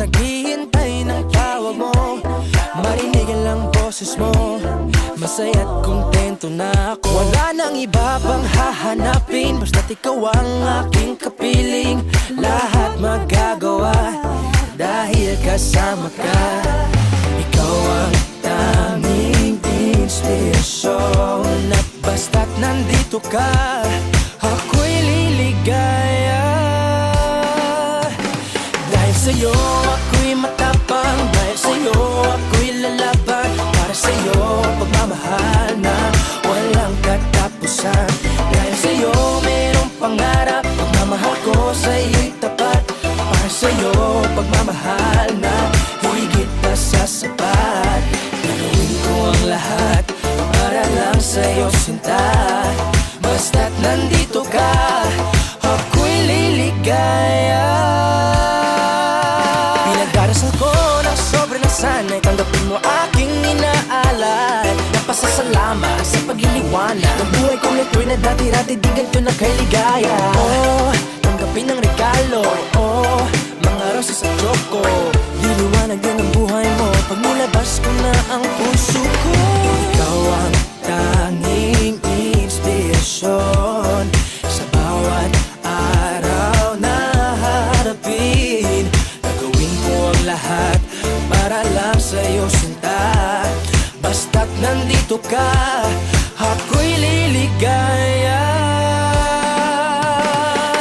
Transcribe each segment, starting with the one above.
naghihintay ng tawag mo, marinig lang boses mo, masaya't kontento na ako. Wala nang iba pang hahanapin, basta't ikaw ang aking kapiling. Lahat magagawa dahil kasama ka. Ikaw ang tanging inspirasyon, at basta't nandito ka, ako'y liligaya. Dahil sa'yo ako'y matapang, dahil sa'yo ako'y lalaban. Para sa'yo pagmamahal na walang katapusan. Dahil sa'yo mayroong pangarap, pagmamahal ko sa'yo'y tapat. Para sa'yo pagmamahal na higit pa sa sapat. Gagawin ko ang lahat para lang sa'yo sinta. Basta't nandito ka, ako'y liligaya. Pinagdarasal ko ng sobrang nasanay, tanggapin mo aking inaalay. Napasasalamat sa pag-iliwanag ng buhay kong ito'y na dati-dati di ganito na kay ligaya. Oh, tanggapin ang regalo, oh, mga rosas at choco. Liliwanag din ang buhay mo pag nilabas ko na ang puso ko. Ikaw ang tanging inspirasyon sa bawat araw na harapin. Gagawin ko ang lahat para lang sa'yo sinta. Basta't nandito ka, ako'y liligaya.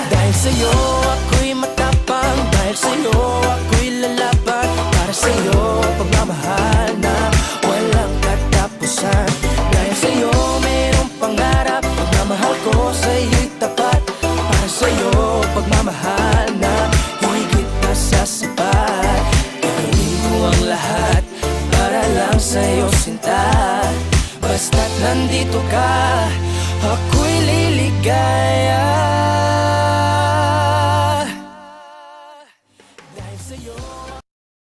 Dahil sa'yo ako'y matapang, dahil sa'yo ako'y lalaban. Para sa'yo pagmamahal na walang katapusan. Dahil sa'yo mayroong pangarap, pagmamahal ko sa'yo'y tapat. Para sa'yo pagmamahal na higit pa sa sapat. Gagawin ko ang lahat para lang sa'yo sinta. Basta't nandito ka,